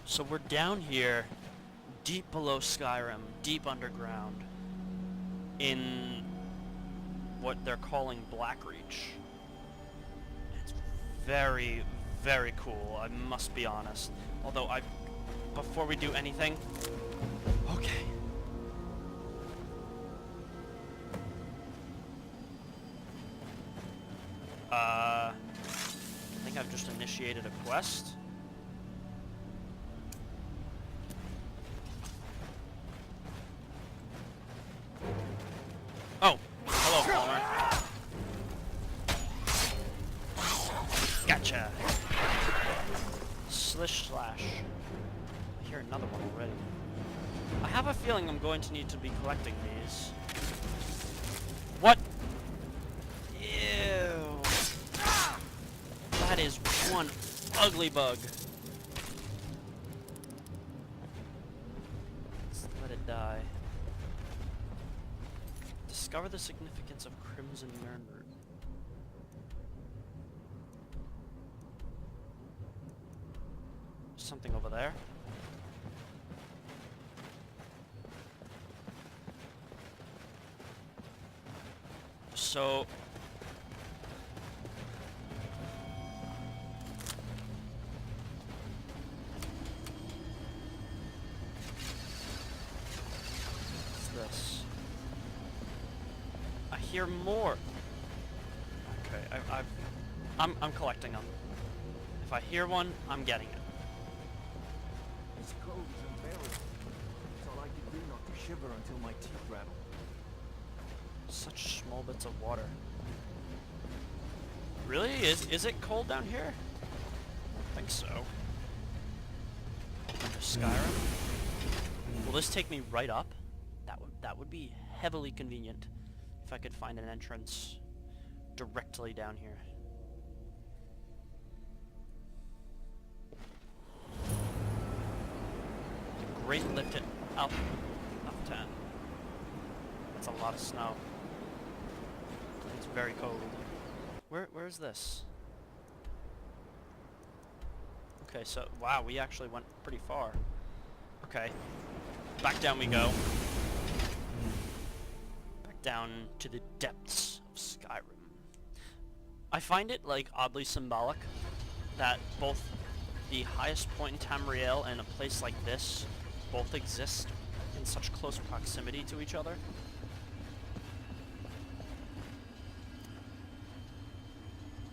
So we're down here, deep below Skyrim, deep underground, in what they're calling Blackreach. It's very, very cool, I must be honest. Although before we do anything, okay. I think I've just initiated a quest. Oh, hello, Palmer. Gotcha. Slish slash. I hear another one already. I have a feeling I'm going to need to be collecting these. What? Ew. That is one ugly bug. Let's let it die. Discover the significance of Crimson Nirnroot. Something over there. So what's this? I hear more. Okay, I'm collecting them. If I hear one, I'm getting it. It's cold and unbearable. It's all I can do not to shiver until my teeth rattle. Such small bits of water. Really? Is it cold down here? I don't think so. Under Skyrim? Will this take me right up? That would be heavily convenient if I could find an entrance directly down here. Great lift at Alpha 10. That's a lot of snow. It's very cold. Where's this? Okay, so wow, we actually went pretty far. Okay. Back down we go. Back down to the depths of Skyrim. I find it like oddly symbolic that both the highest point in Tamriel and a place like this both exist in such close proximity to each other.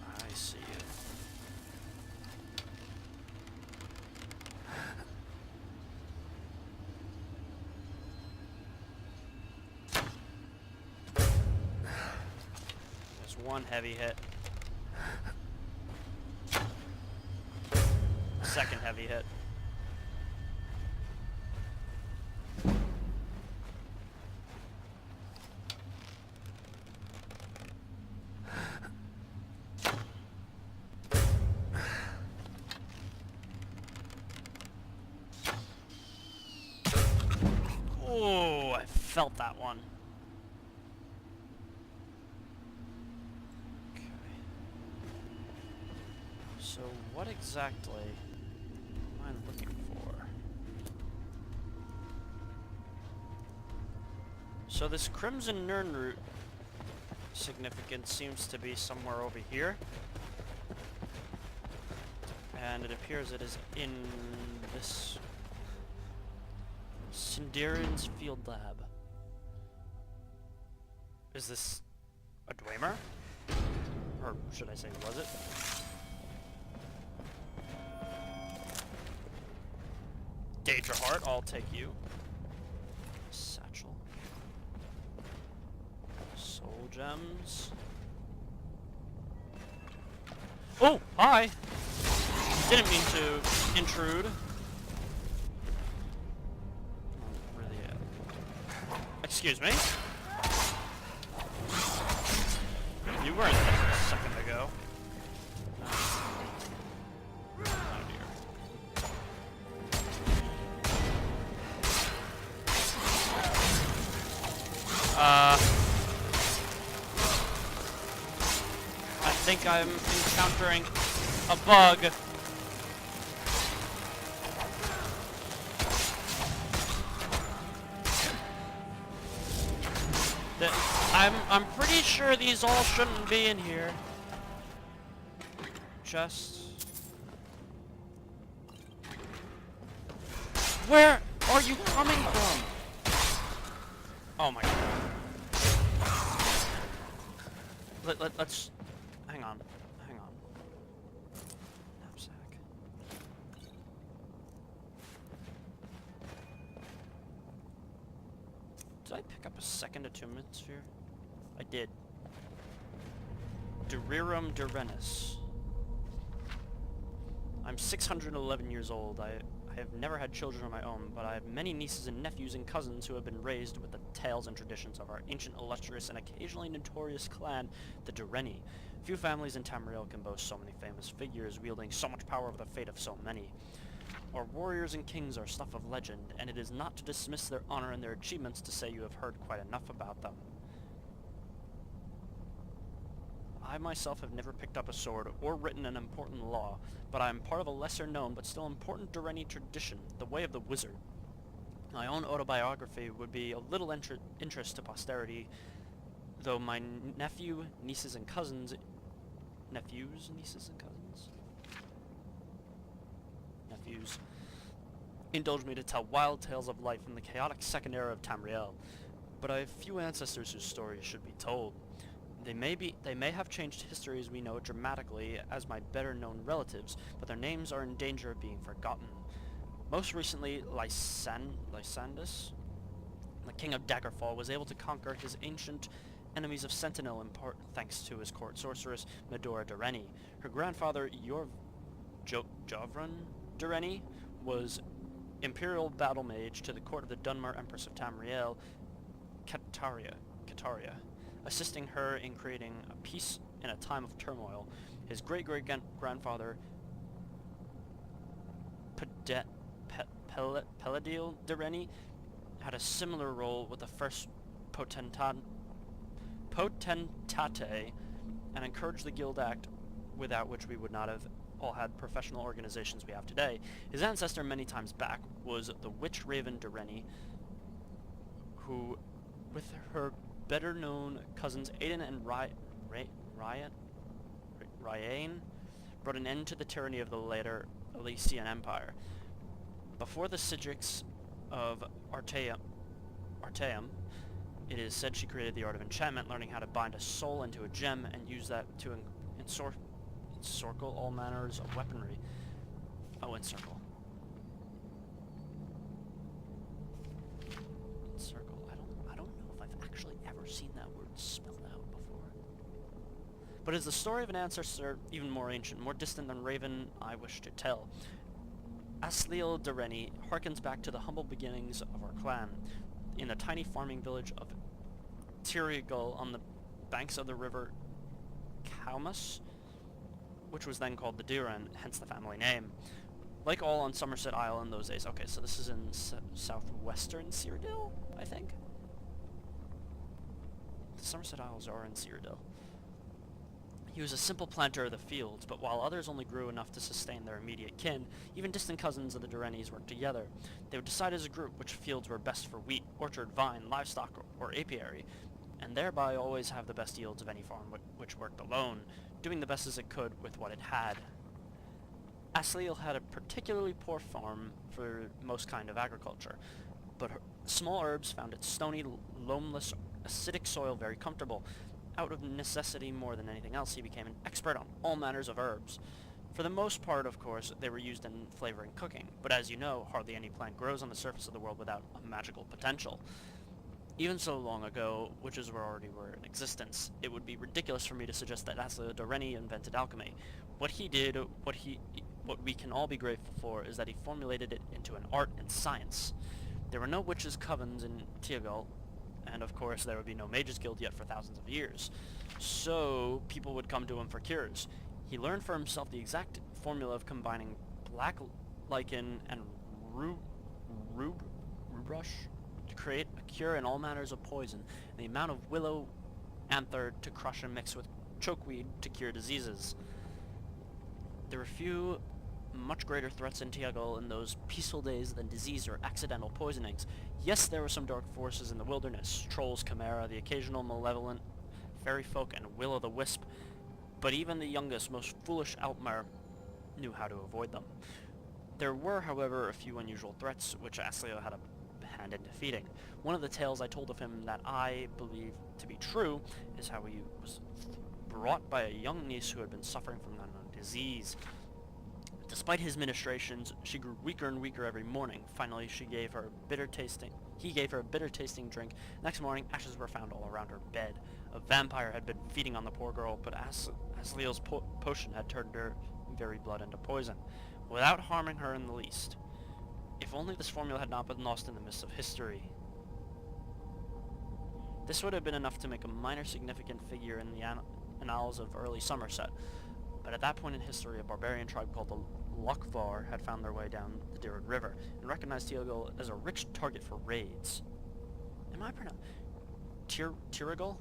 I see you. There's one heavy hit. Second heavy hit. Oh, I felt that one. Okay. So what exactly am I looking for? So this Crimson Nirnroot significance seems to be somewhere over here. And it appears it is in this Sindarin's field lab. Is this a Dwemer? Or should I say, was it? Daedra Heart, I'll take you. Satchel. Soul gems. Oh, hi! Didn't mean to intrude. Excuse me? You weren't there a second ago. Oh dear. I think I'm encountering a bug. I'm pretty sure these all shouldn't be in here. Just... Where are you coming from? Oh my god. Let's... Hang on. Hang on. Knapsack. Did I pick up a second attunement sphere? I did. Durirum Durenus. I'm 611 years old. I have never had children of my own, but I have many nieces and nephews and cousins who have been raised with the tales and traditions of our ancient, illustrious, and occasionally notorious clan, the Dureni. Few families in Tamriel can boast so many famous figures, wielding so much power over the fate of so many. Our warriors and kings are stuff of legend, and it is not to dismiss their honor and their achievements to say you have heard quite enough about them. I myself have never picked up a sword or written an important law, but I am part of a lesser known but still important Dureni tradition, the Way of the Wizard. My own autobiography would be of little interest to posterity, though my nephews, nieces and cousins, indulge me to tell wild tales of life in the chaotic second era of Tamriel, but I have few ancestors whose stories should be told. They may have changed history as we know it dramatically as my better-known relatives, but their names are in danger of being forgotten. Most recently, Lysandus, the king of Daggerfall, was able to conquer his ancient enemies of Sentinel in part thanks to his court sorceress, Medora Dureni. Her grandfather, Jovran Dureni, was imperial battle mage to the court of the Dunmer Empress of Tamriel, Kataria, assisting her in creating a peace in a time of turmoil. His great-great-grandfather, Peladil Dureni, had a similar role with the first Potentate and encouraged the Guild Act, without which we would not have all had professional organizations we have today. His ancestor many times back was the Witch Raven Dureni, who, with her better-known cousins Aiden and Ryan, brought an end to the tyranny of the later Elysian Empire. Before the Sigix of Artaeum, it is said she created the art of enchantment, learning how to bind a soul into a gem and use that to encircle all manners of weaponry. Oh, encircle. I don't know if I've actually ever seen that word spelled out before. But is the story of an ancestor even more ancient, more distant than Raven I wish to tell? Asliel Dureni harkens back to the humble beginnings of our clan, in the tiny farming village of Tirigal on the banks of the river Kaumas, which was then called the Duren, hence the family name. Like all on Somerset Isle in those days. Okay, so this is in southwestern Cyrodiil, I think? The Somerset Isles are in Cyrodiil. He was a simple planter of the fields, but while others only grew enough to sustain their immediate kin, even distant cousins of the Durenis worked together. They would decide as a group which fields were best for wheat, orchard, vine, livestock, or apiary, and thereby always have the best yields of any farm which worked alone, doing the best as it could with what it had. Asliel had a particularly poor farm for most kind of agriculture, but her small herbs found its stony, loamless, acidic soil very comfortable. Out of necessity more than anything else, he became an expert on all manners of herbs. For the most part, of course, they were used in flavor and cooking, but as you know, hardly any plant grows on the surface of the world without a magical potential. Even so long ago, witches already were in existence. It would be ridiculous for me to suggest that Asliel Dureni invented alchemy. What he did, what we can all be grateful for, is that he formulated it into an art and science. There were no witches' covens in Teogal, and of course there would be no mages guild yet for thousands of years. So people would come to him for cures. He learned for himself the exact formula of combining black lichen and rubrush to create a cure in all manners of poison, and the amount of willow anther to crush and mix with chokeweed to cure diseases. There were few much greater threats in Tiago in those peaceful days than disease or accidental poisonings. Yes, there were some dark forces in the wilderness, trolls, chimera, the occasional malevolent fairy folk, and will-o'-the-wisp, but even the youngest, most foolish Altmar knew how to avoid them. There were, however, a few unusual threats which Aslio had a hand in defeating. One of the tales I told of him that I believe to be true is how he was brought by a young niece who had been suffering from an unknown disease. Despite his ministrations, she grew weaker and weaker every morning. Finally, he gave her a bitter-tasting drink. Next morning, ashes were found all around her bed. A vampire had been feeding on the poor girl, but Aslio's potion had turned her very blood into poison, without harming her in the least. If only this formula had not been lost in the mists of history. This would have been enough to make a minor significant figure in the annals of early Somerset, but at that point in history, a barbarian tribe called the Lochvar had found their way down the Dirud River, and recognized Teogal as a rich target for raids. Am I pronouncing Tiragal?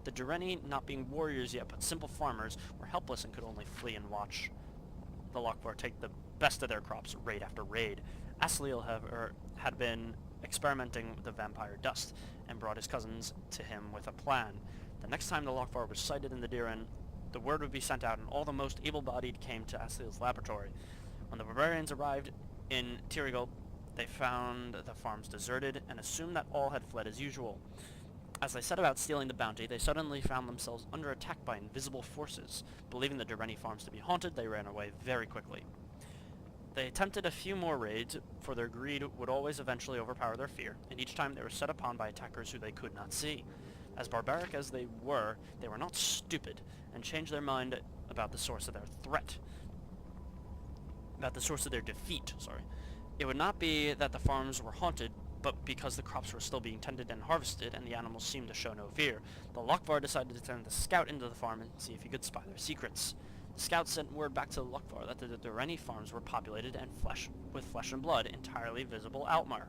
The Dureni, not being warriors yet, but simple farmers, were helpless and could only flee and watch the Lochvar take the best of their crops raid after raid. Asliel, however, had been experimenting with the vampire dust, and brought his cousins to him with a plan. The next time the Lochvar was sighted in the Diren, the word would be sent out, and all the most able-bodied came to Asliel's laboratory. When the barbarians arrived in Tirigal, they found the farms deserted, and assumed that all had fled as usual. As they set about stealing the bounty, they suddenly found themselves under attack by invisible forces. Believing the Dureni farms to be haunted, they ran away very quickly. They attempted a few more raids, for their greed would always eventually overpower their fear, and each time they were set upon by attackers who they could not see. As barbaric as they were not stupid, and changed their mind about the source of their threat. About the source of their defeat, sorry. It would not be that the farms were haunted, but because the crops were still being tended and harvested, and the animals seemed to show no fear. The Lochvar decided to send a scout into the farm and see if he could spy their secrets. The scout sent word back to the Lochvar that the Dureni farms were populated and with flesh and blood, entirely visible Altmar.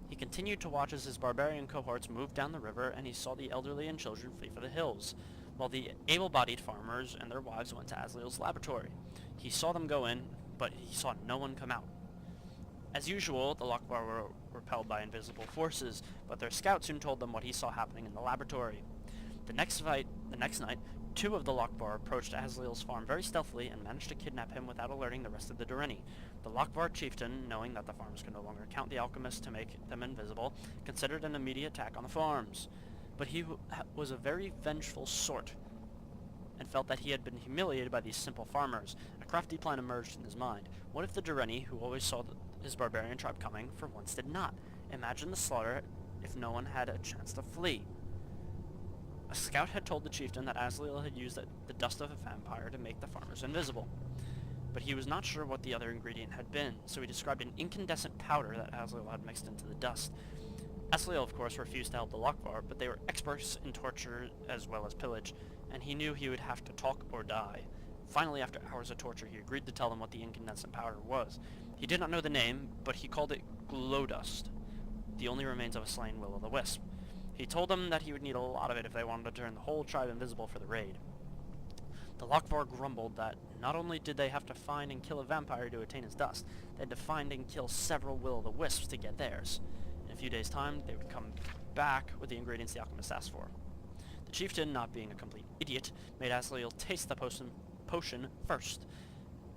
He continued to watch as his barbarian cohorts moved down the river, and he saw the elderly and children flee for the hills, while the able-bodied farmers and their wives went to Asliel's laboratory. He saw them go in, but he saw no one come out. As usual, the Lochvar were repelled by invisible forces, but their scout soon told them what he saw happening in the laboratory. The next night, two of the Lochvar approached Asliel's farm very stealthily and managed to kidnap him without alerting the rest of the Dureni. The Lochvar chieftain, knowing that the farmers could no longer count the alchemists to make them invisible, considered an immediate attack on the farms. But he was a very vengeful sort, and felt that he had been humiliated by these simple farmers. A crafty plan emerged in his mind. What if the Dureni, who always saw his barbarian tribe coming, for once did not? Imagine the slaughter if no one had a chance to flee. A scout had told the chieftain that Asliel had used the dust of a vampire to make the farmers invisible. But he was not sure what the other ingredient had been, so he described an incandescent powder that Asliel had mixed into the dust. Asliel, of course, refused to help the Lochvar, but they were experts in torture as well as pillage, and he knew he would have to talk or die. Finally, after hours of torture, he agreed to tell them what the incandescent powder was. He did not know the name, but he called it glow dust, the only remains of a slain will-o'-the-wisp. He told them that he would need a lot of it if they wanted to turn the whole tribe invisible for the raid. The Lochvar grumbled that not only did they have to find and kill a vampire to attain his dust, they had to find and kill several will-o'-the-wisps to get theirs. In a few days' time, they would come back with the ingredients the alchemist asked for. The chieftain, not being a complete idiot, made Asliel taste the potion first.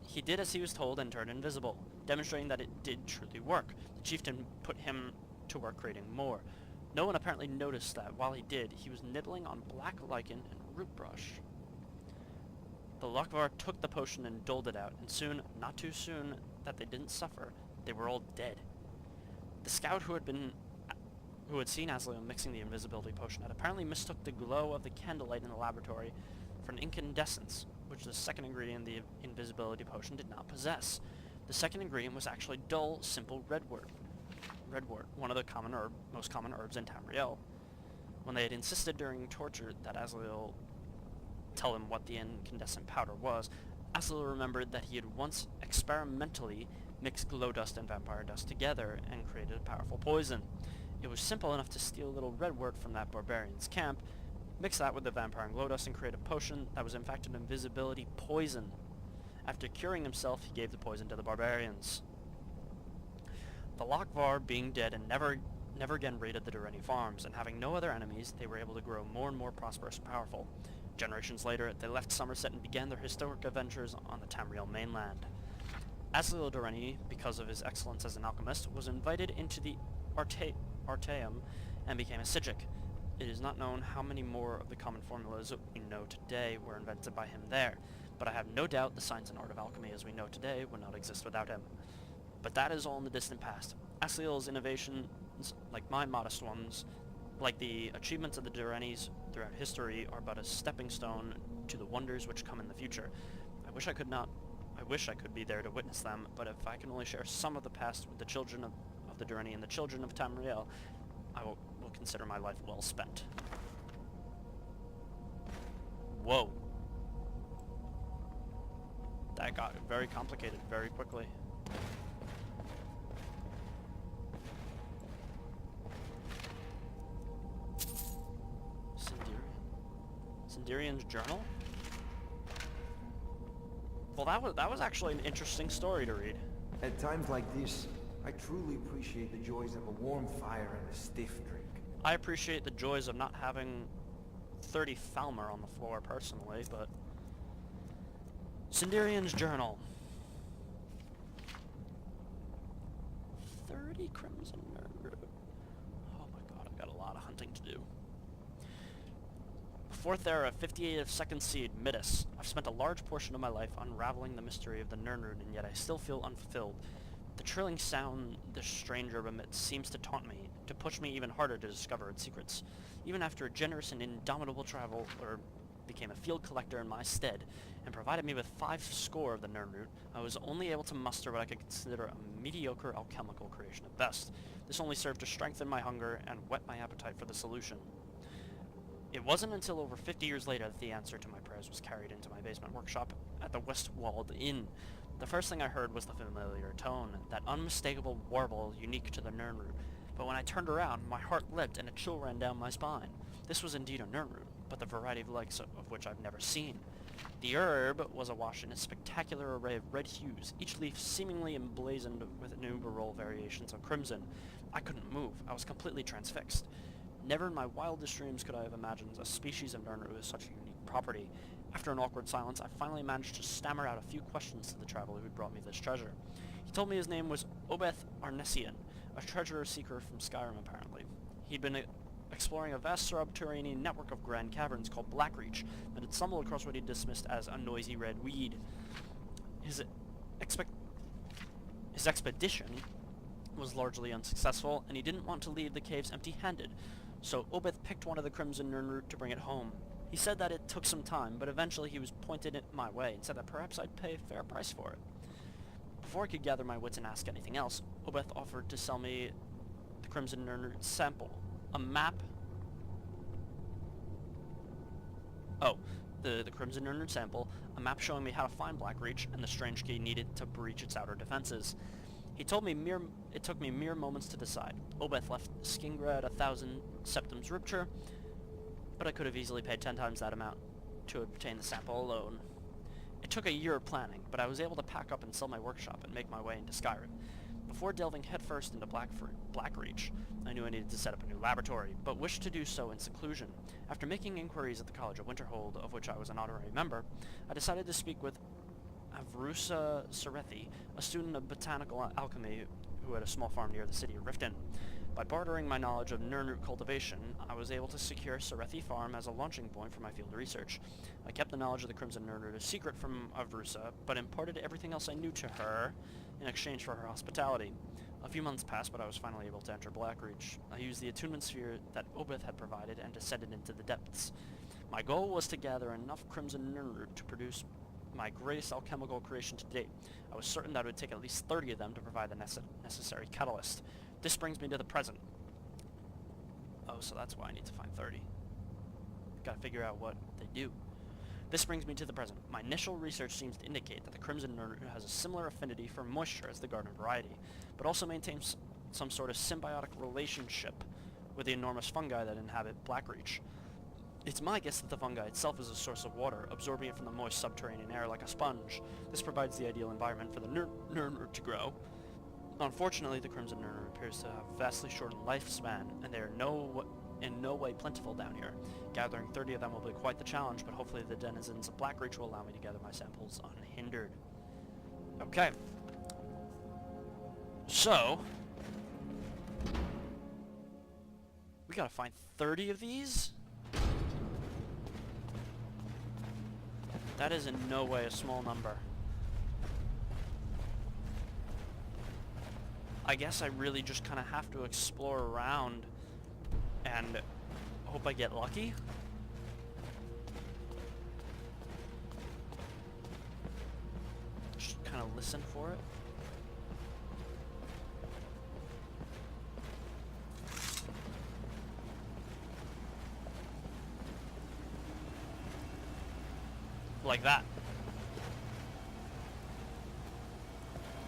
He did as he was told and turned invisible, demonstrating that it did truly work. The chieftain put him to work creating more. No one apparently noticed that while he did, he was nibbling on black lichen and root brush. The Lochvar took the potion and doled it out, and soon, not too soon that they didn't suffer, they were all dead. The scout who had seen Asliel mixing the invisibility potion had apparently mistook the glow of the candlelight in the laboratory for an incandescence, which the second ingredient in the invisibility potion did not possess. The second ingredient was actually dull, simple redwort, one of the most common herbs in Tamriel. When they had insisted during torture that Asliel tell him what the incandescent powder was, Asliel remembered that he had once experimentally mixed glow dust and vampire dust together and created a powerful poison. It was simple enough to steal a little redwort from that barbarian's camp, mix that with the vampire and glow dust, and create a potion that was in fact an invisibility poison. After curing himself, he gave the poison to the barbarians. The Lokvar, being dead and never again raided the Durrani farms, and having no other enemies, they were able to grow more and more prosperous and powerful. Generations later, they left Somerset and began their historic adventures on the Tamriel mainland. Asliel Durrani, because of his excellence as an alchemist, was invited into the Artaeum and became a Psijic. It is not known how many more of the common formulas we know today were invented by him there, but I have no doubt the science and art of alchemy as we know today would not exist without him. But that is all in the distant past. Asliel's innovations, like my modest ones, like the achievements of the Durranis throughout history, are but a stepping stone to the wonders which come in the future. I wish I could be there to witness them, but if I can only share some of the past with the children of the Durrani and the children of Tamriel, I will consider my life well spent. Whoa. That got very complicated very quickly. Sindirian's journal? Well, that was actually an interesting story to read. At times like this, I truly appreciate the joys of a warm fire and a stiff drink. I appreciate the joys of not having 30 Falmer on the floor personally, but... Sindirian's journal. 30 Crimson Nerd. Oh my god, I've got a lot of hunting to do. 4th Era, 58 of 2nd Seed, Midas. I've spent a large portion of my life unraveling the mystery of the Nirnroot, and yet I still feel unfulfilled. The trilling sound the strange herb emits seems to taunt me, to push me even harder to discover its secrets. Even after a generous and indomitable traveler became a field collector in my stead, and provided me with 5 score of the Nirnroot, I was only able to muster what I could consider a mediocre alchemical creation at best. This only served to strengthen my hunger and whet my appetite for the solution. It wasn't until over 50 years later that the answer to my prayers was carried into my basement workshop at the West-Walled Inn. The first thing I heard was the familiar tone, that unmistakable warble unique to the Nirnroot. But when I turned around, my heart leapt and a chill ran down my spine. This was indeed a Nirnroot, but the variety of likes of which I've never seen. The herb was awash in a spectacular array of red hues, each leaf seemingly emblazoned with innumerable variations of crimson. I couldn't move. I was completely transfixed. Never in my wildest dreams could I have imagined a species of Nirnroot with such a unique property. After an awkward silence, I finally managed to stammer out a few questions to the traveler who brought me this treasure. He told me his name was Obeth Arnesian, a treasure-seeker from Skyrim apparently. He'd been exploring a vast subterranean network of grand caverns called Blackreach, and had stumbled across what he dismissed as a noisy red weed. His expedition was largely unsuccessful, and he didn't want to leave the caves empty-handed, so Obeth picked one of the Crimson Nirnroot to bring it home. He said that it took some time, but eventually he was pointed it my way and said that perhaps I'd pay a fair price for it. Before I could gather my wits and ask anything else, Obeth offered to sell me the Crimson Nirnroot sample, a map... Oh, the Crimson Nirnroot sample, a map showing me how to find Blackreach and the strange key needed to breach its outer defenses. He told me it took me mere moments to decide. Obeth left Skingrad 1,000 septums rupture, but I could have easily paid 10 times that amount to obtain the sample alone. It took a year of planning, but I was able to pack up and sell my workshop and make my way into Skyrim. Before delving headfirst into Blackreach, I knew I needed to set up a new laboratory, but wished to do so in seclusion. After making inquiries at the College of Winterhold, of which I was an honorary member, I decided to speak with Avrusa Serethi, a student of botanical alchemy who had a small farm near the city of Riften. By bartering my knowledge of Nirnroot cultivation, I was able to secure Serethi Farm as a launching point for my field research. I kept the knowledge of the Crimson Nirnroot a secret from Avrusa, but imparted everything else I knew to her in exchange for her hospitality. A few months passed, but I was finally able to enter Blackreach. I used the attunement sphere that Obeth had provided and descended into the depths. My goal was to gather enough Crimson Nirnroot to produce my greatest alchemical creation to date. I was certain that it would take at least 30 of them to provide the necessary catalyst. This brings me to the present. Oh, so that's why I need to find 30. Gotta figure out what they do. This brings me to the present. My initial research seems to indicate that the Crimson Nirnroot has a similar affinity for moisture as the garden variety, but also maintains some sort of symbiotic relationship with the enormous fungi that inhabit Blackreach. It's my guess that the fungi itself is a source of water, absorbing it from the moist subterranean air like a sponge. This provides the ideal environment for the Nurnur to grow. Unfortunately, the Crimson Nurnur appears to have vastly shortened lifespan, and they are in no way plentiful down here. Gathering 30 of them will be quite the challenge, but hopefully the denizens of Blackreach will allow me to gather my samples unhindered. Okay. So, we gotta find 30 of these? That is in no way a small number. I guess I really just kind of have to explore around and hope I get lucky. Just kind of listen for it. Like that.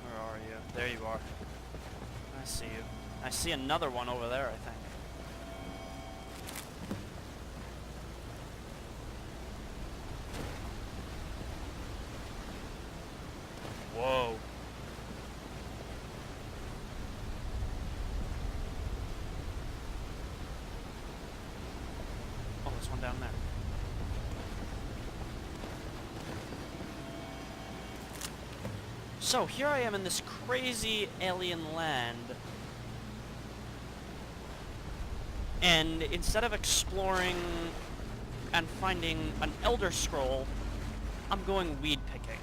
Where are you? There you are. I see you. I see another one over there, I think. Whoa. Oh, there's one down there. So, here I am in this crazy alien land. And instead of exploring and finding an Elder Scroll, I'm going weed picking.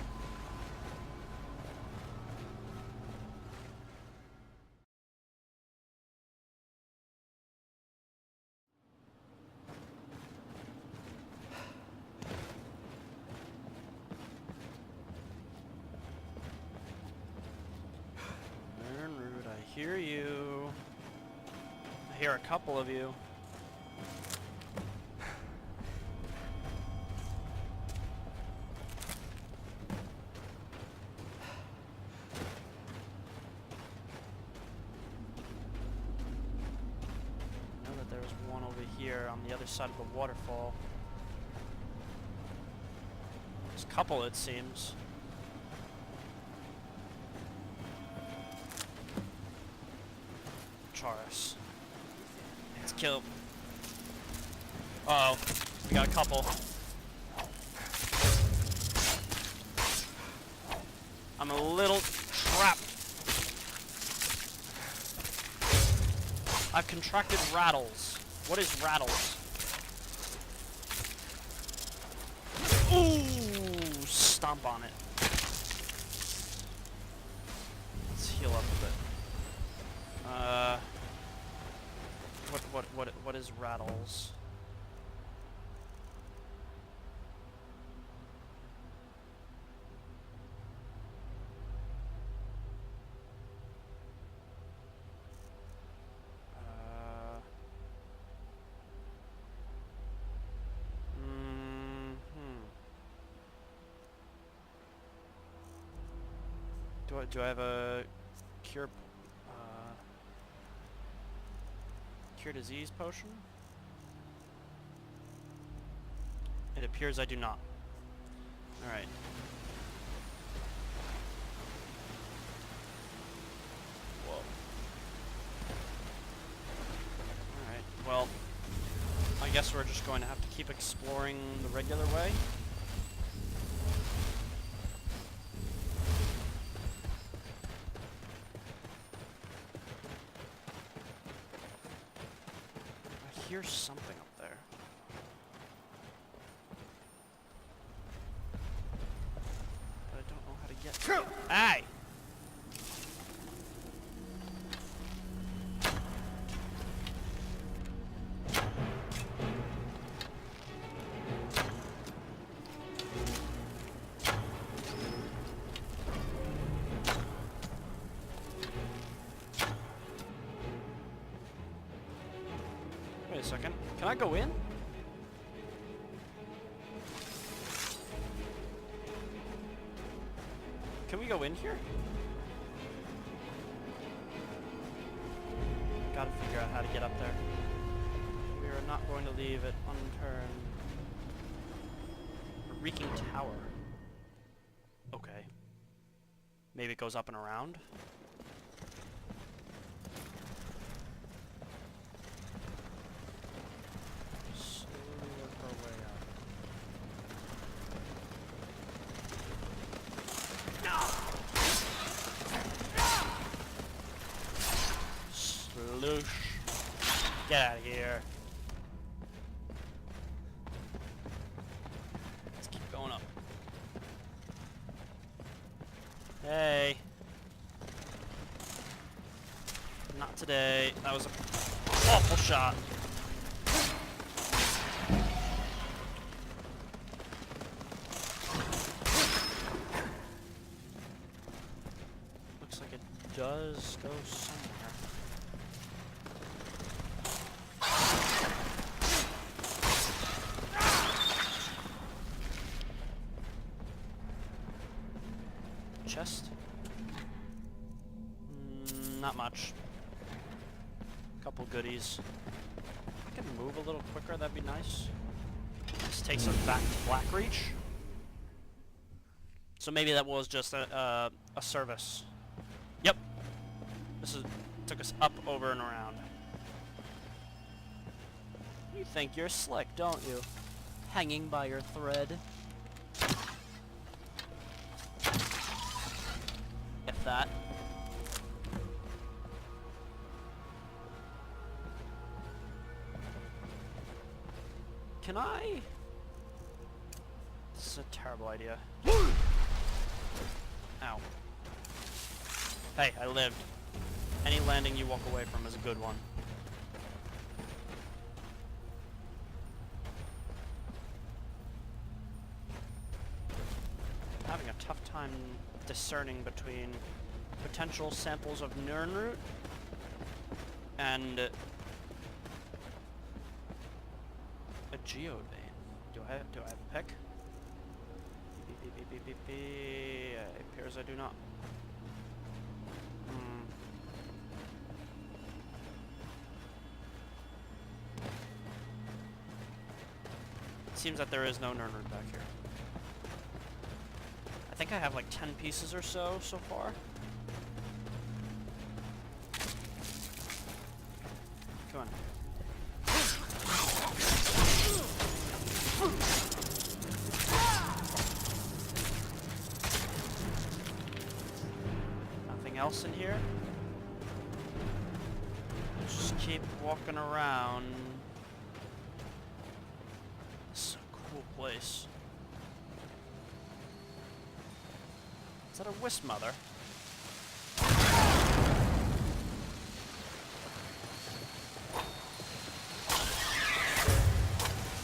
I hear you. I hear a couple of you. I know that there was one over here on the other side of the waterfall. There's a couple, it seems. Charis. Let's kill him. Uh oh, we got a couple. I'm a little trapped. I've contracted rattles. What is rattles? Ooh, stomp on it. Let's heal up a bit. What is rattles? Do I have a cure disease potion? It appears I do not. Alright. Whoa. Alright, well, I guess we're just going to have to keep exploring the regular way. I hear something up there. But I don't know how to get to it. Aye! Wait a second. Can I go in? Can we go in here? Gotta figure out how to get up there. We're not going to leave it unturned. A reeking tower. Okay. Maybe it goes up and around? Slowly work our way up. Sloosh. Get out of here. Let's keep going up. Hey. Not today. That was an awful shot. Looks like it does go somewhere. Chest? Not much. Couple goodies. If I could move a little quicker, that'd be nice. This takes us back to Blackreach. So maybe that was just a service. Yep. Took us up, over, and around. You think you're slick, don't you? Hanging by your thread. If that. Can I? This is a terrible idea. Ow. Hey, I lived. Any landing you walk away from is a good one. I'm having a tough time discerning between potential samples of Nirnroot and a geode vein. Do I have a pick? It appears I do not. It seems that there is no Nirnroot back here. I think I have like 10 pieces or so far. Come on. Nothing else in here? Just keep walking around. This is a cool place. Is that a wisp mother?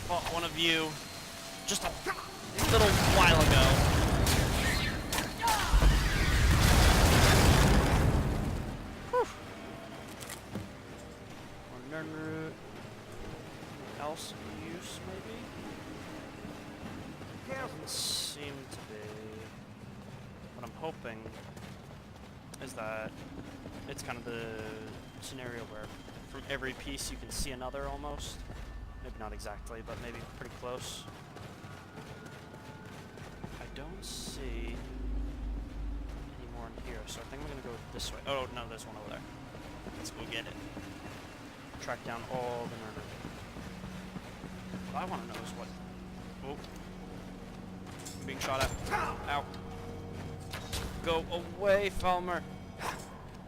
Fought one of you just a little while ago. Whew. More Nirnroot. Else of use, maybe? Doesn't seem to be. What I'm hoping is that it's kind of the scenario where from every piece you can see another almost. Maybe not exactly, but maybe pretty close. I don't see any more in here, so I think I'm gonna go this way. Oh no, there's one over there. Let's go get it. Track down all the Nirnroot. What I want to know is what. Oh, I'm being shot at. Ow. Go away, Falmer.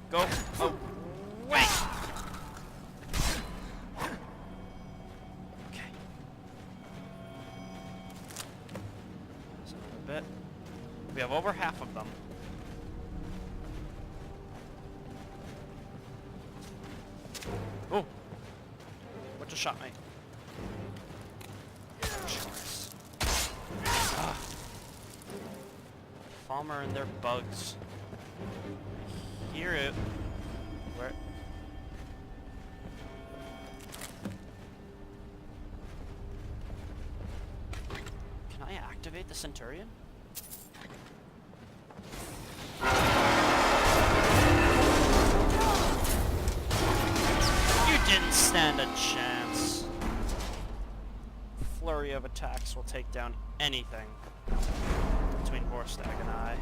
Go away. Okay. That's another bit. We have over half of them. Oh! What just shot me? Ah. Falmer and their bugs. I hear it. Where? Can I activate the Centurion? You didn't stand a chance. attacks will take down anything between Vorstag and I.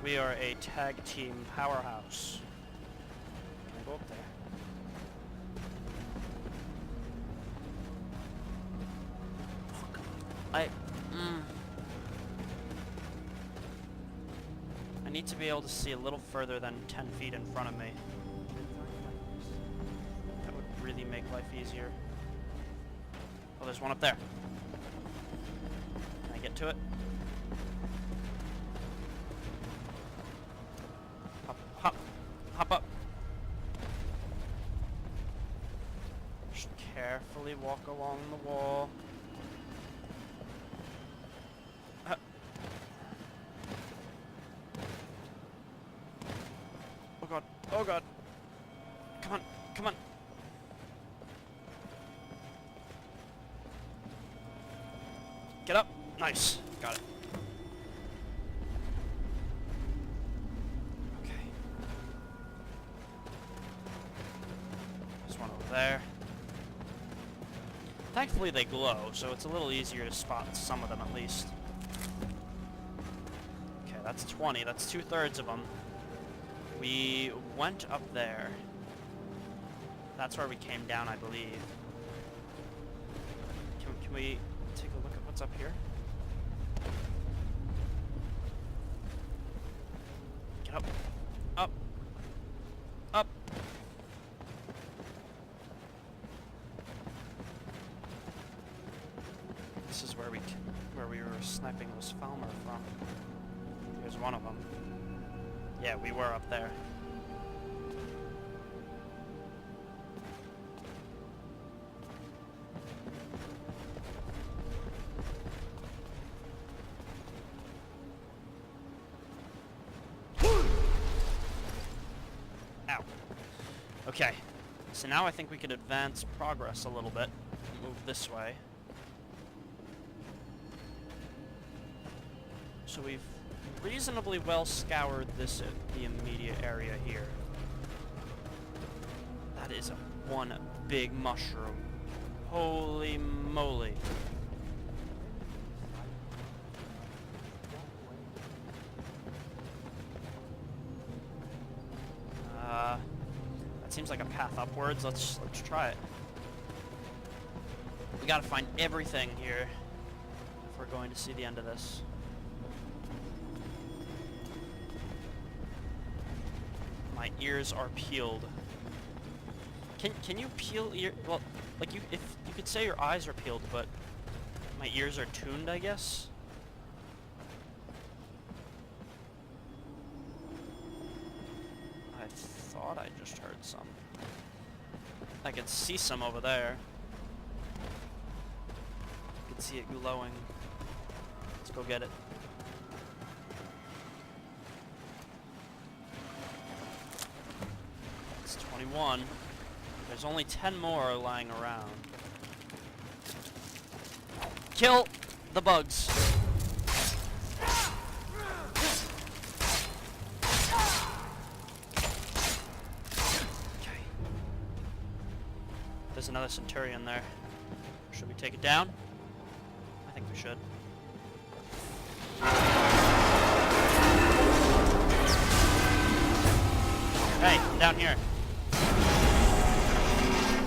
We are a tag team powerhouse. Can I go up there? I need to be able to see a little further than 10 feet in front of me. That would really make life easier. Oh, there's one up there. Can I get to it? Hop, hop, hop up. Just carefully walk along the wall. Oh god, oh god. Come on, come on. Get up. Nice. Got it. Okay. There's one over there. Thankfully they glow, so it's a little easier to spot some of them at least. Okay, that's 20. That's 2/3 of them. We went up there. That's where we came down, I believe. Can we take a look at what's up here? Get up. Up. Up. This is where we were sniping those Falmer from. Here's one of them. Yeah, we were up there. Ow. Okay, so now I think we could advance progress a little bit. Move this way. So we've reasonably well scoured the immediate area here. That is one big mushroom. Holy moly. That seems like a path upwards. Let's try it. We gotta find everything here if we're going to see the end of this. My ears are peeled. Can you peel ear? Well, like if you could say your eyes are peeled, but my ears are tuned, I guess. I thought I just heard some. I could see some over there. I could see it glowing. Let's go get it. It's 21. There's only 10 more lying around. Kill the bugs. Okay. There's another Centurion there. Should we take it down? I think we should. Hey, down here.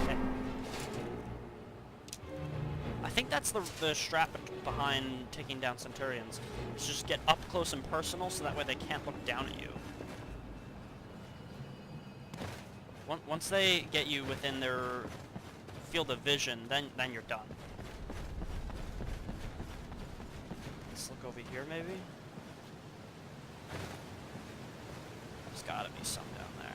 Okay. I think that's the strap behind taking down Centurions. Is just get up close and personal so that way they can't look down at you. Once they get you within their field of vision, then you're done. Let's look over here maybe. There's gotta be some down there.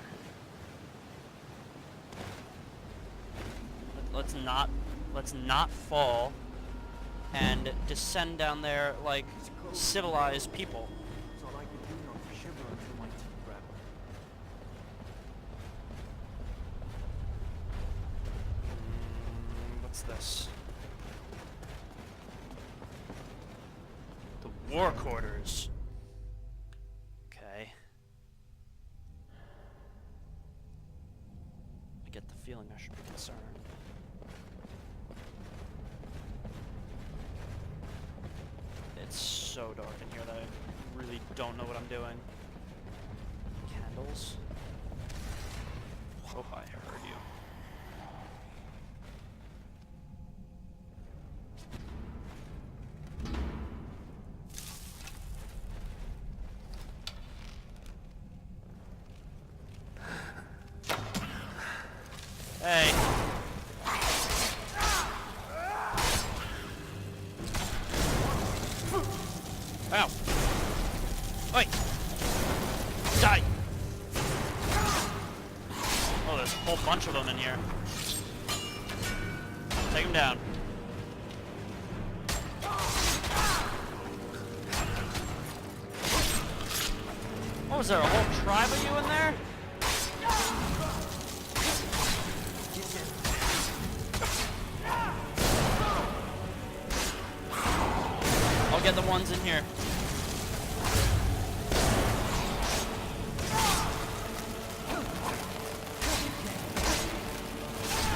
Let's not fall and descend down there like civilized people. It's all I could do not to shiver until my teeth rattle. What's this? The war quarters. Okay. I get the feeling I should be concerned. so dark in here that I really don't know what I'm doing. Candles. Oh, I heard you. Hey. Ow. Oi. Die. Oh, there's a whole bunch of them in here. Take them down. Oh, is there a whole tribe of you in there? I'll get the ones in here.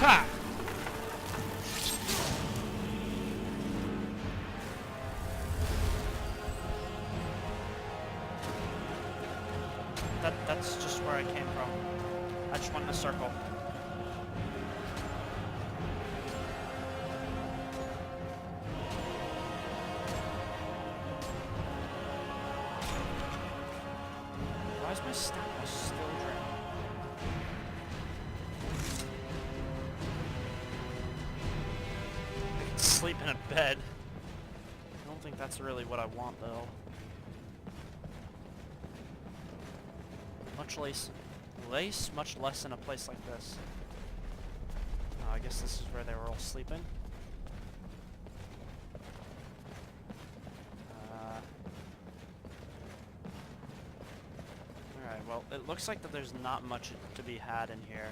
Ha! That's just where I came from. I just went in a circle. Why is my stamina still drained? I can sleep in a bed. I don't think that's really what I want, though. Much less in a place like this. Oh, I guess this is where they were all sleeping. Alright, well, it looks like that there's not much to be had in here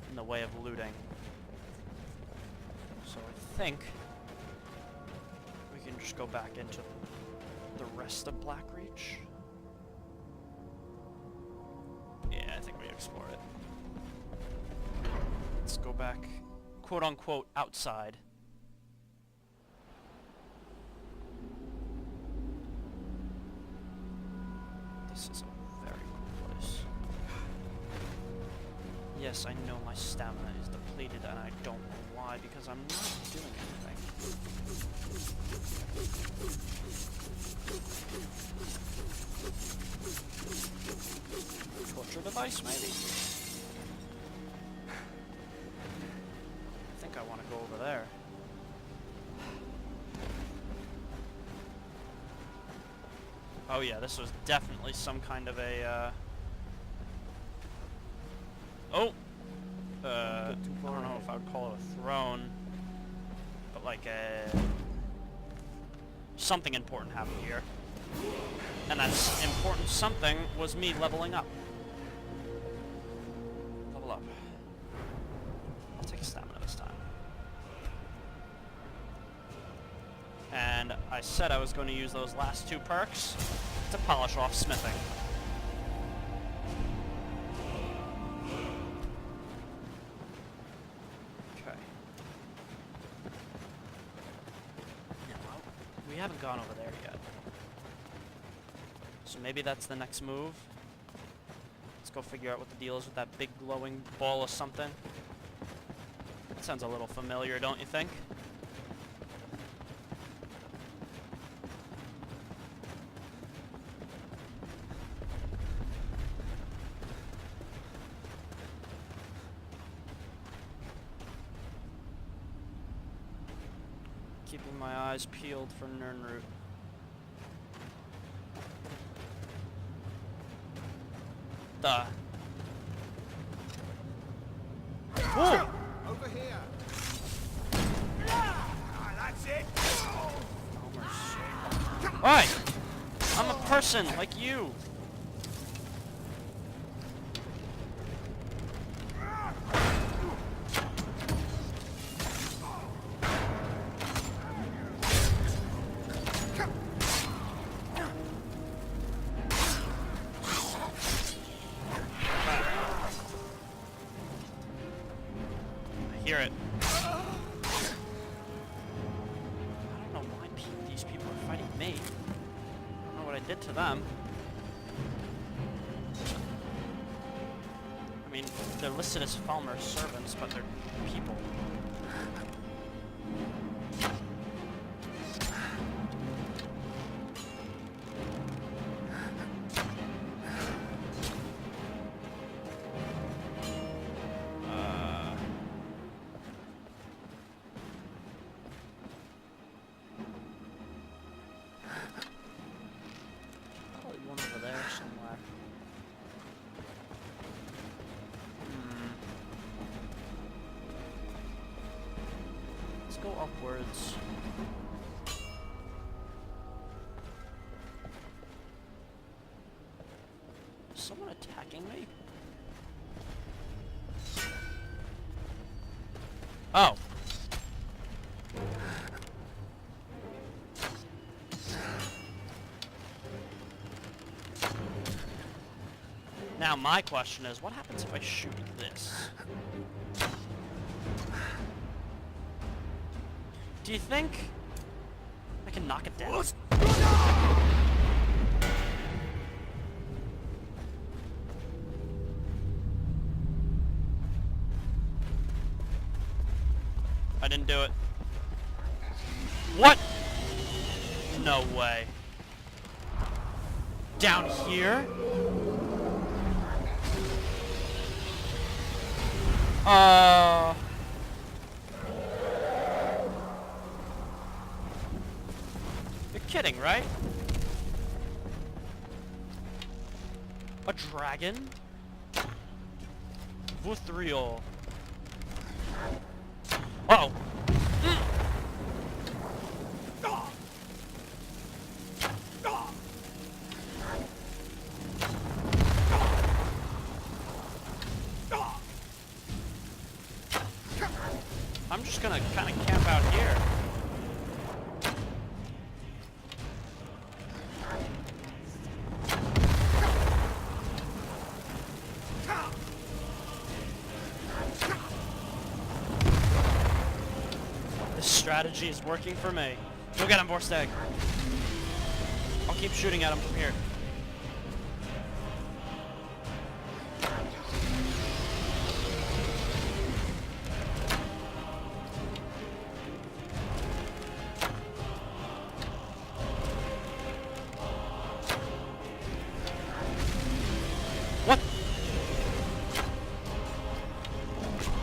in the way of looting. So I think we can just go back into the rest of Blackreach. Yeah, I think we explore it. Let's go back, quote-unquote, outside. This is a very cool place. Yes, I know my stamina is depleted, and I don't know why, because I'm not doing anything. Torture device, maybe? I think I want to go over there. Oh yeah, this was definitely some kind of a, oh! I don't know if I would call it a throne, but like a... something important happened here. And that important something was me leveling up. Level up. I'll take a stamina this time. And I said I was going to use those last two perks to polish off smithing. Okay. Now, we haven't gone over there yet. So maybe that's the next move. Let's go figure out what the deal is with that big glowing ball of something. That sounds a little familiar, don't you think? Keeping my eyes peeled for Nirnroot. Duh. Whoa! Over here. Ah, that's it. Alright! I'm a person like you! Hear it. I don't know why these people are fighting me. I did to them. I mean, they're listed as Falmer's servants, but they're people. Probably one over there somewhere. Let's go upwards. Is someone attacking me? Oh. Now my question is, what happens if I shoot this? Do you think I can knock it down? I didn't do it. What? No way. Down here? You're kidding, right? A dragon? Vuthriol. Uh-oh. I'm just gonna kind of camp out here. This strategy is working for me. Go get him, Vorstag. I'll keep shooting at him from here. What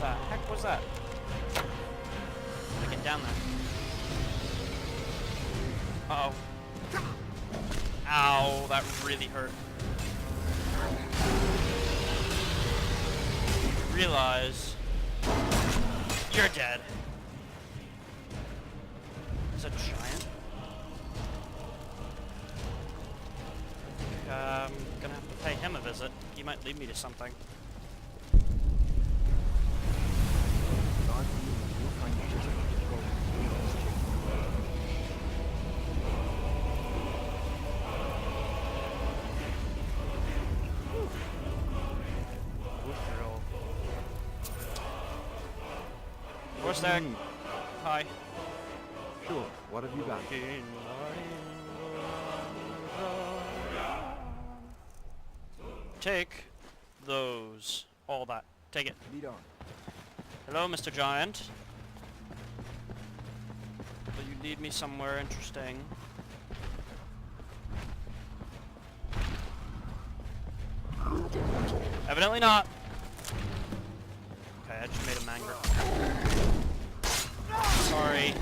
the heck was that? How to get down there? Uh-oh. Ow, that really hurt. Realize you're dead. It's a giant. I'm gonna have to pay him a visit. He might lead me to something. What's that? Hi. Sure, what have you got? Take those. All that. Take it. Lead on. Hello, Mr. Giant. Will you lead me somewhere interesting? Evidently not. Okay, I just made him angry. Sorry.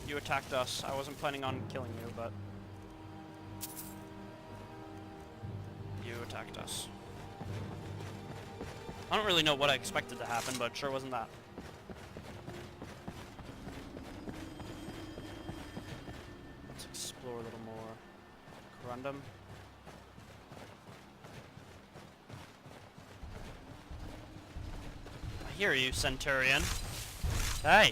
You attacked us. I wasn't planning on killing you, but... you attacked us. I don't really know what I expected to happen, but it sure wasn't that. Let's explore a little more. Corundum. I hear you, Centurion. Hey!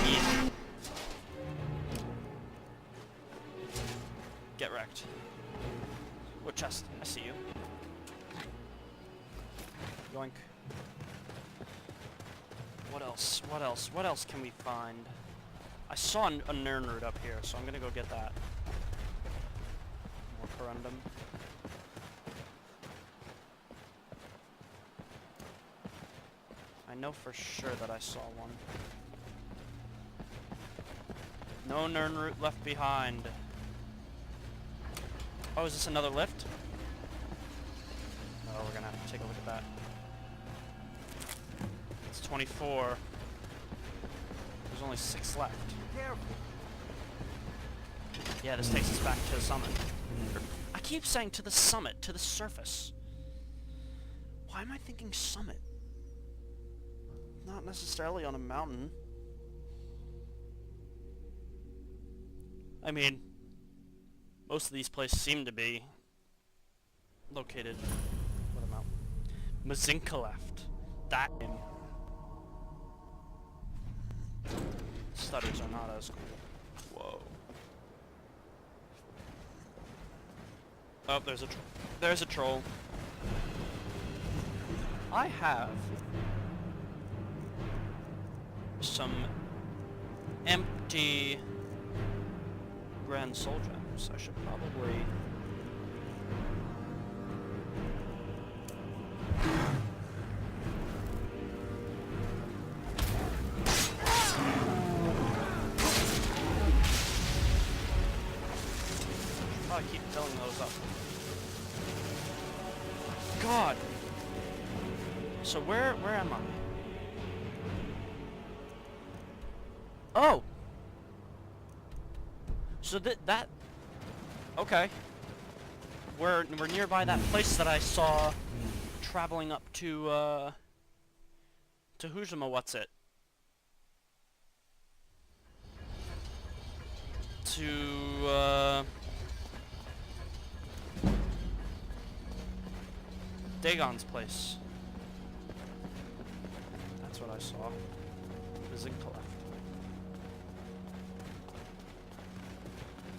Easy. Get wrecked. What chest? I see you. Yoink. What else? What else? What else can we find? I saw a Nernroot up here, so I'm gonna go get that. More corundum. I know for sure that I saw one. No Nernroot left behind. Oh, is this another lift? Oh, we're gonna have to take a look at that. It's 24. There's only 6 left. Careful. Yeah, this takes us back to the summit. I keep saying to the summit, to the surface. Why am I thinking summit? Not necessarily on a mountain. I mean, most of these places seem to be located. What a mountain? Mazinkaleft. That in. Stutters are not as cool. Whoa. Oh, there's a troll. I have some empty Grand Soul Gems. I should probably... probably keep filling those up. God! So where am I? Oh! So that... Okay. We're nearby that place that I saw traveling up to Hujima, what's it? To, Dagon's place. That's what I saw. Mazinkaleft.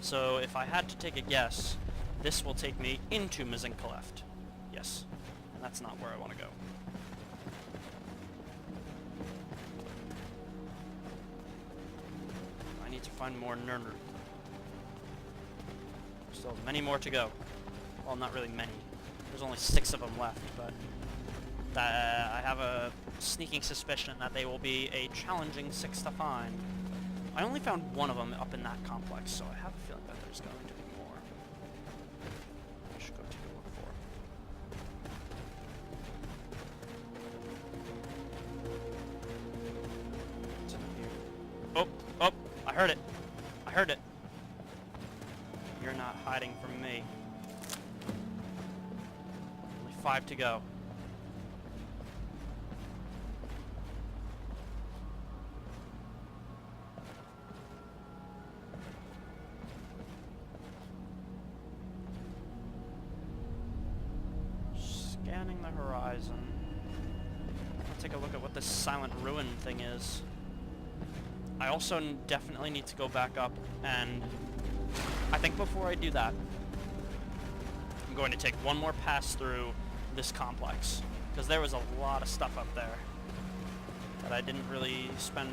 So if I had to take a guess, this will take me into Mazinkaleft. Yes. That's not where I want to go. I need to find more Nernroot. Still many more to go. Well, not really many. There's only 6 of them left, but I have a sneaking suspicion that they will be a challenging 6 to find. I only found 1 of them up in that complex, so I have a feeling that there's going to be more. I should go take a look for. What's in here? Oh, oh! I heard it! I heard it! You're not hiding from me. Only 5 to go. Scanning the horizon. I'll take a look at what this silent ruin thing is. I also definitely need to go back up, and I think before I do that, I'm going to take one more pass through this complex, because there was a lot of stuff up there that I didn't really spend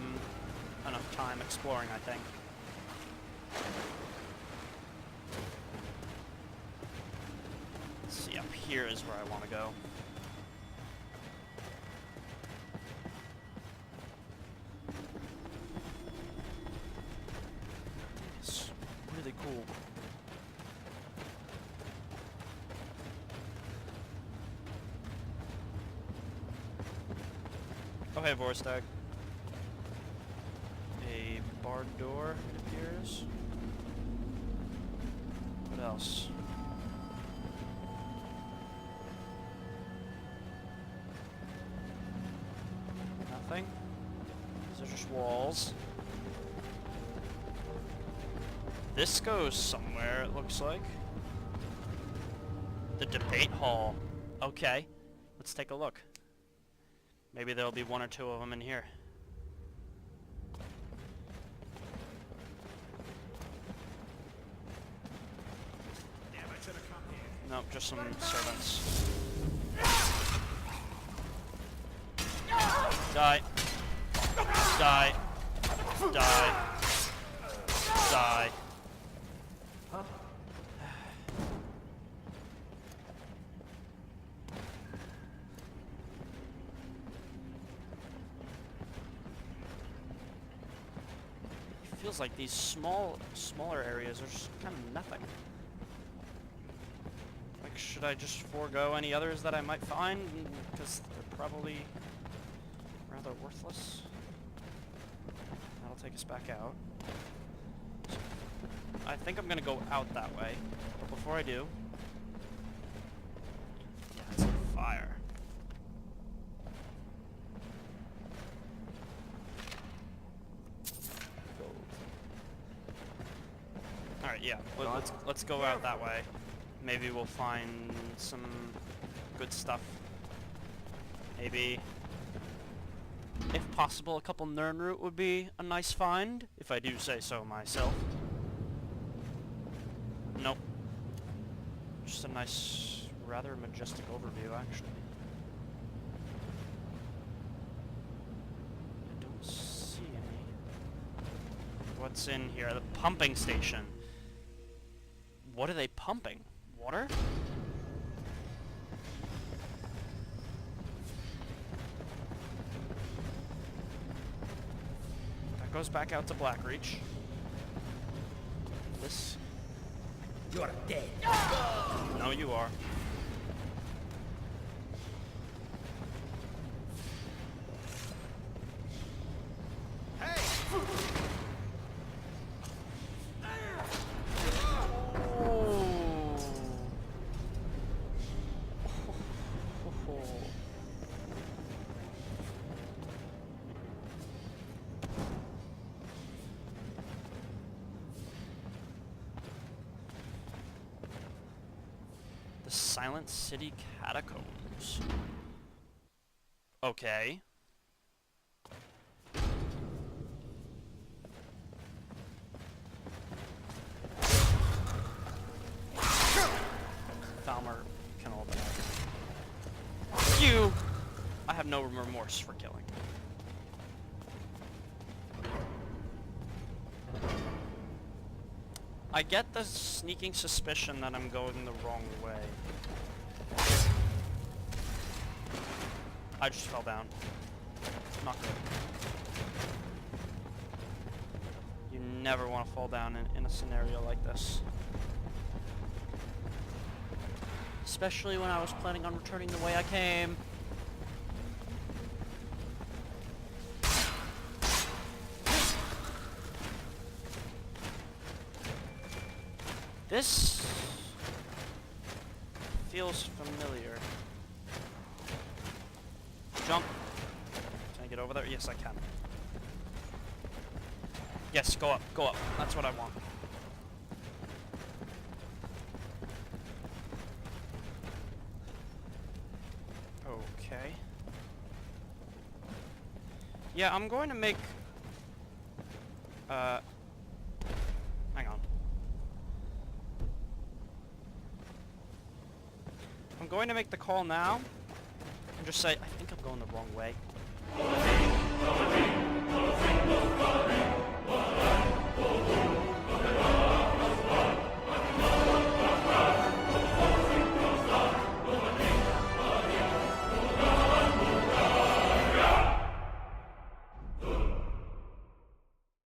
enough time exploring, I think. Let's see, up here is where I want to go. It's really cool. Oh hey, Vorstag. A barred door, it appears. What else? Nothing. These are just walls. This goes somewhere, it looks like. The debate hall. Okay, let's take a look. Maybe there'll be 1 or 2 of them in here. Nope, just some servants. Die. Die. Die. Die. Huh? It feels like these smaller areas are just kind of nothing. Like, should I just forego any others that I might find? Because they're probably rather worthless. That'll take us back out. So, I think I'm gonna go out that way. But before I do... Yeah, it's on fire. Alright, yeah. Let's go out that way. Maybe we'll find some good stuff. Maybe, if possible, a couple Nirnroot would be a nice find, if I do say so myself. Nope. Just a nice, rather majestic overview, actually. I don't see any. What's in here? The pumping station. What are they pumping? Water? That goes back out to Blackreach. This... You're dead. No, you are. Silent City Catacombs. Okay. Falmer can hold that. You! I have no remorse for killing. I get the sneaking suspicion that I'm going the wrong way. I just fell down. Not good. You never want to fall down in a scenario like this. Especially when I was planning on returning the way I came. This feels familiar. Jump. Can I get over there? Yes, I can. Yes, go up, go up. That's what I want. Okay. Yeah, I'm going to make... hang on. I'm going to make the call now. And just say, I think I'm going the wrong way.